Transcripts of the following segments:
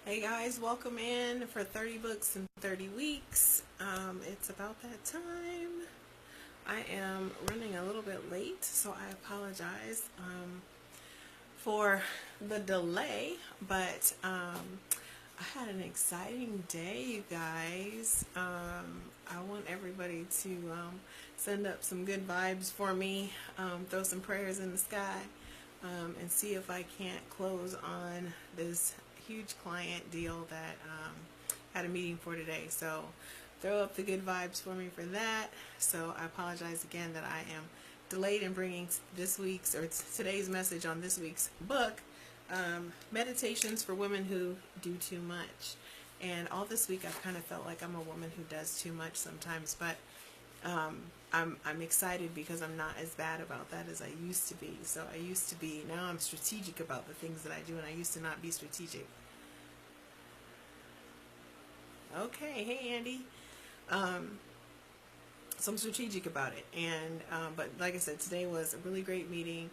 Hey guys, welcome in for 30 books in 30 weeks. It's about that time. I am running a little bit late, so I apologize for the delay, but I had an exciting day, you guys. I want everybody to send up some good vibes for me, throw some prayers in the sky, and see if I can't close on this huge client deal that had a meeting for today. So throw up the good vibes for me for that. So I apologize again that I am delayed in bringing this week's or today's message on this week's book, Meditations for Women Who Do Too Much. And all this week I've kind of felt like I'm a woman who does too much sometimes, but I'm excited because I'm not as bad about that as I used to be. So I used to be, now I'm strategic about the things that I do, and I used to not be strategic. Okay, hey Andy. So I'm strategic about it, and but like I said, today was a really great meeting.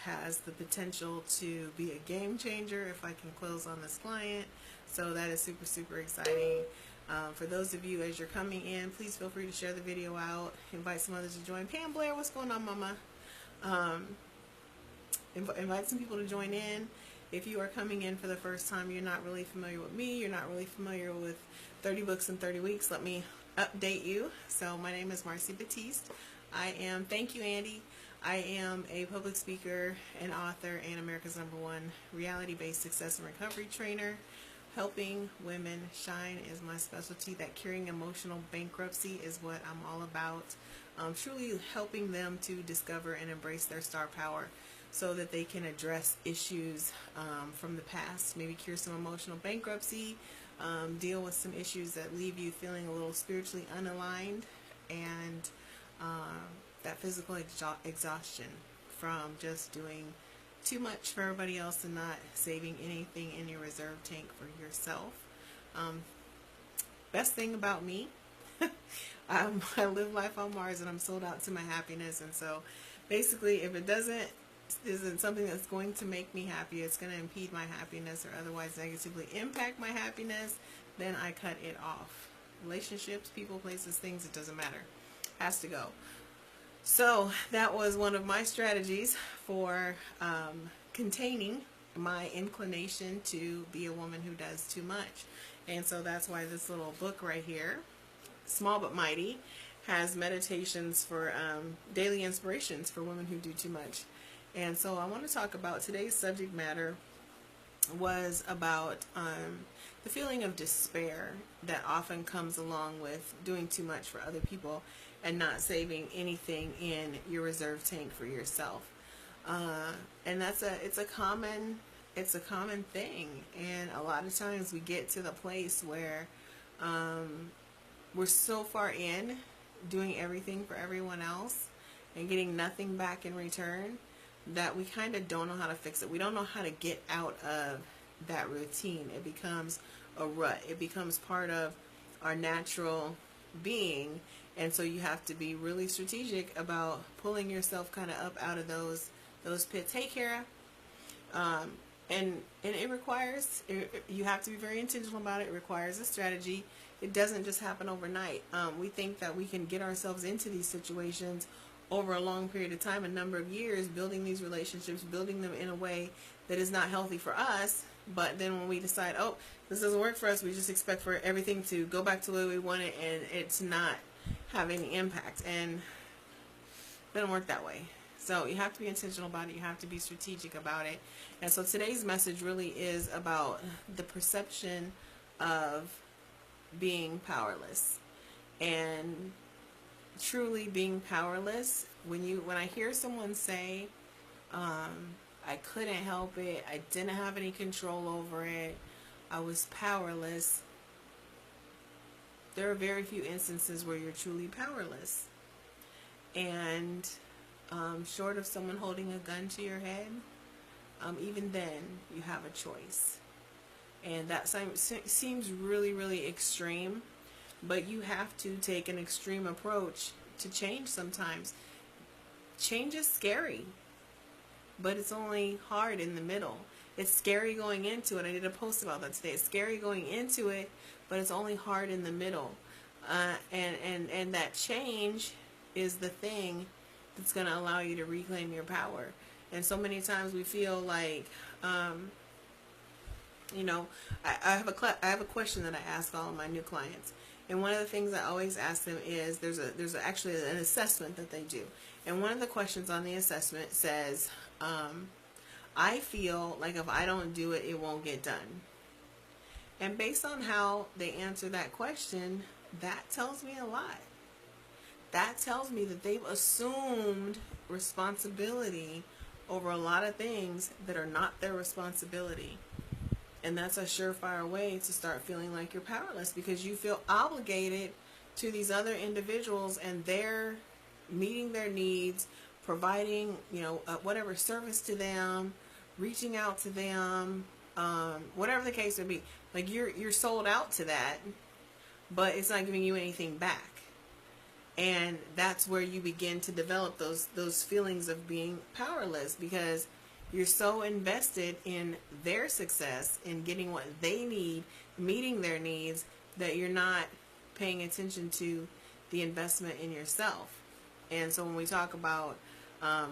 Has the potential to be a game changer if I can close on this client. So that is super exciting. For those of you as you're coming in, please feel free to share the video out. Invite some others to join. Pam Blair, what's going on, Mama? Invite some people to join in. If you are coming in for the first time, you're not really familiar with me, you're not really familiar with 30 books in 30 weeks, let me update you. So my name is Marcy Batiste. Thank you Andy, I am a public speaker and author and America's #1 reality-based success and recovery trainer. Helping women shine is my specialty. That curing emotional bankruptcy is what I'm all about. Truly helping them to discover and embrace their star power so that they can address issues from the past, maybe cure some emotional bankruptcy, deal with some issues that leave you feeling a little spiritually unaligned, and that physical exhaustion from just doing too much for everybody else and not saving anything in your reserve tank for yourself. Best thing about me, I live life on Mars and I'm sold out to my happiness. And so basically, if it isn't something that's going to make me happy, it's going to impede my happiness or otherwise negatively impact my happiness, then I cut it off. Relationships, people, places, things, it doesn't matter. Has to go. So that was one of my strategies for containing my inclination to be a woman who does too much. And so that's why this little book right here, small but mighty, has meditations for daily inspirations for women who do too much. And so I want to talk about today's subject matter was about the feeling of despair that often comes along with doing too much for other people and not saving anything in your reserve tank for yourself. And it's a common thing. And a lot of times we get to the place where we're so far in doing everything for everyone else and getting nothing back in return that we kind of don't know how to fix it. We don't know how to get out of that routine. It becomes a rut. It becomes part of our natural being. And so you have to be really strategic about pulling yourself kind of up out of those pits. Hey, Kara. And it requires, you have to be very intentional about it. It requires a strategy. It doesn't just happen overnight. We think that we can get ourselves into these situations over a long period of time, a number of years, building these relationships, building them in a way that is not healthy for us. But then when we decide, oh, this doesn't work for us, we just expect for everything to go back to the way we want it, and it's not having any impact. And it doesn't work that way. So you have to be intentional about it. You have to be strategic about it. And so today's message really is about the perception of being powerless. And truly being powerless, when I hear someone say, I couldn't help it, I didn't have any control over it, I was powerless, there are very few instances where you're truly powerless. And short of someone holding a gun to your head, even then you have a choice. And that seems really extreme, but you have to take an extreme approach to change sometimes. Change is scary, but it's only hard in the middle. It's scary going into it. I did a post about that today. It's scary going into it, but it's only hard in the middle. And that change is the thing that's going to allow you to reclaim your power. And so many times we feel like, you know, I have a question that I ask all of my new clients. And one of the things I always ask them is there's actually an assessment that they do. And one of the questions on the assessment says, I feel like if I don't do it, it won't get done. And based on how they answer that question, that tells me a lot. That tells me that they've assumed responsibility over a lot of things that are not their responsibility. And that's a surefire way to start feeling like you're powerless, because you feel obligated to these other individuals and they're meeting their needs, providing, whatever service to them, reaching out to them, whatever the case may be. Like you're sold out to that, but it's not giving you anything back. And that's where you begin to develop those feelings of being powerless, because you're so invested in their success, in getting what they need, meeting their needs, that you're not paying attention to the investment in yourself. And so when we talk about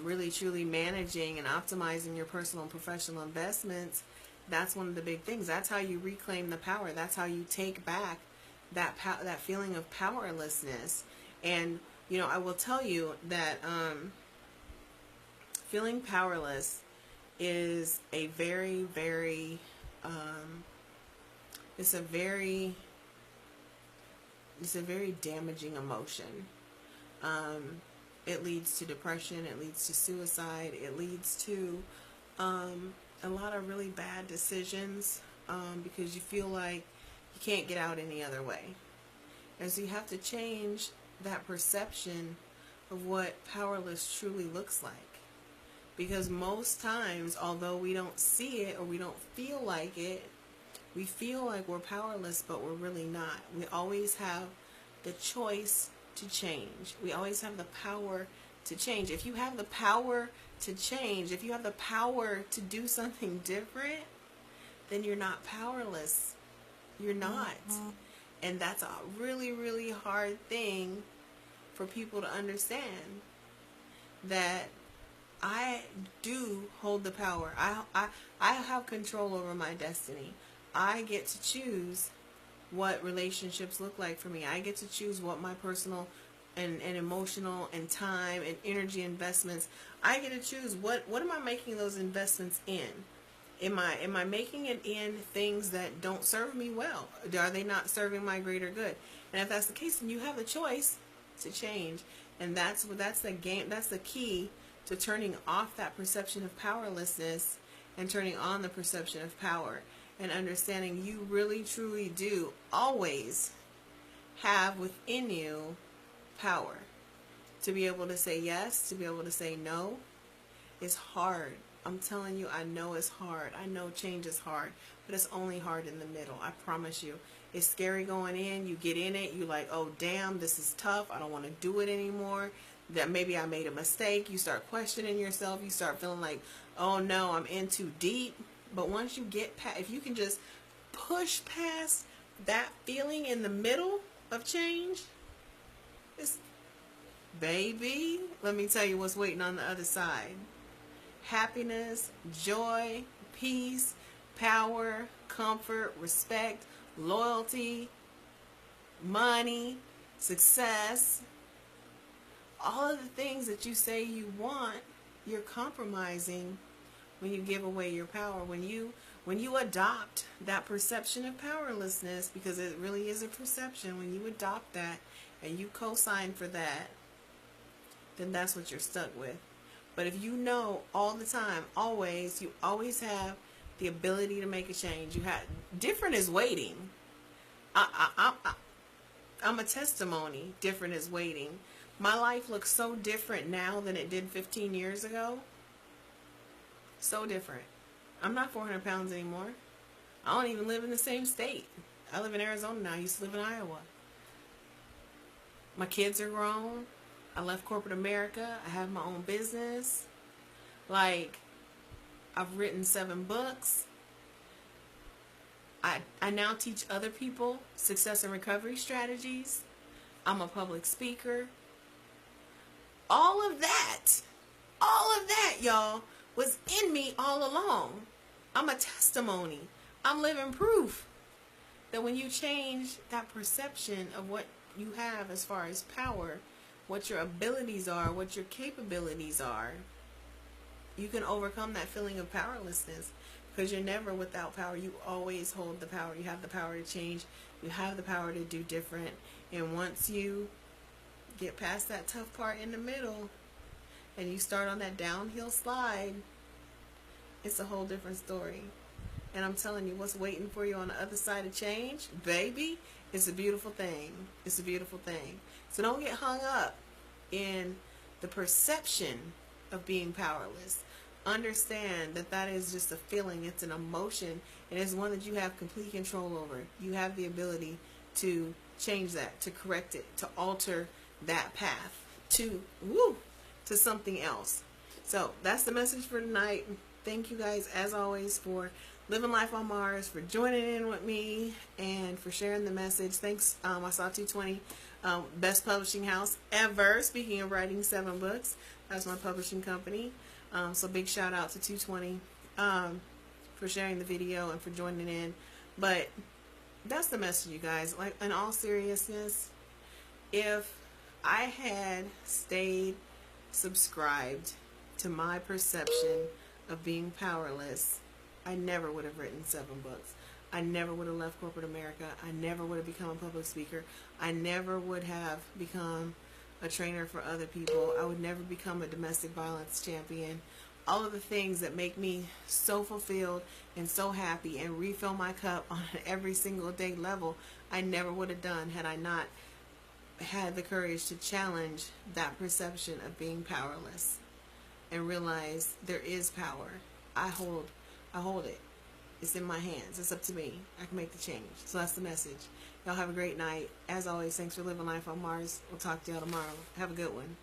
really truly managing and optimizing your personal and professional investments, that's one of the big things. That's how you reclaim the power. That's how you take back that feeling of powerlessness. And I will tell you that feeling powerless is a very, very it's a very damaging emotion. It leads to depression. It leads to suicide. It leads to a lot of really bad decisions because you feel like you can't get out any other way. And so you have to change that perception of what powerless truly looks like. Because most times, although we don't see it or we don't feel like it, we feel like we're powerless, but we're really not. We always have the choice to change. We always have the power to change. If you have the power to change, if you have the power to do something different, then you're not powerless. You're not. And that's a really, really hard thing for people to understand, that I do hold the power. I have control over my destiny. I get to choose what relationships look like for me. I get to choose what my personal and emotional and time and energy investments. I get to choose what am I making those investments in? Am I making it in things that don't serve me well? Are they not serving my greater good? And if that's the case, then you have the choice to change. And that's the game. That's the key to turning off that perception of powerlessness and turning on the perception of power, and understanding you really truly do always have within you power to be able to say yes, to be able to say no. It's hard. I'm telling you, I know it's hard. I know change is hard, but it's only hard in the middle. I promise you. It's scary going in. You get in it. You're like, oh, damn, this is tough. I don't want to do it anymore. That maybe I made a mistake. You start questioning yourself. You start feeling like, oh, no, I'm in too deep. But once you get past, if you can just push past that feeling in the middle of change, it's, baby, let me tell you what's waiting on the other side. Happiness, joy, peace, power, comfort, respect, loyalty, money, success. All of the things that you say you want, you're compromising when you give away your power. When you adopt that perception of powerlessness, because it really is a perception, when you adopt that and you co-sign for that, then that's what you're stuck with. But if you know all the time, always, you always have the ability to make a change. You have different is waiting. I'm a testimony. Different is waiting. My life looks so different now than it did 15 years ago. So different. I'm not 400 pounds anymore. I don't even live in the same state. I live in Arizona now. I used to live in Iowa. My kids are grown. I left corporate America. I have my own business. Like, I've written 7 books. I now teach other people success and recovery strategies. I'm a public speaker. All of that, y'all, was in me all along. I'm a testimony. I'm living proof that when you change that perception of what you have as far as power, what your abilities are, what your capabilities are, you can overcome that feeling of powerlessness, because you're never without power. You always hold the power. You have the power to change. You have the power to do different. And once you get past that tough part in the middle and you start on that downhill slide, it's a whole different story. And I'm telling you, what's waiting for you on the other side of change, baby, it's a beautiful thing. It's a beautiful thing. So don't get hung up in the perception of being powerless. Understand that that is just a feeling. It's an emotion, and it's one that you have complete control over. You have the ability to change that, to correct it, to alter that path to something else. So that's the message for tonight. Thank you guys, as always, for living life on Mars, for joining in with me, and for sharing the message. Thanks. I saw 220, best publishing house ever. Speaking of writing 7 books, that's my publishing company. So big shout out to 220 for sharing the video and for joining in. But that's the message, you guys. Like, in all seriousness, if I had stayed subscribed to my perception of being powerless, I never would have written 7 books. I never would have left corporate America. I never would have become a public speaker. I never would have become a trainer for other people. I would never become a domestic violence champion. All of the things that make me so fulfilled and so happy and refill my cup on an every single day level, I never would have done had I not had the courage to challenge that perception of being powerless and realize there is power. I hold it. It's in my hands. It's up to me. I can make the change. So that's the message. Y'all have a great night. As always, thanks for living life on Mars. We'll talk to y'all tomorrow. Have a good one.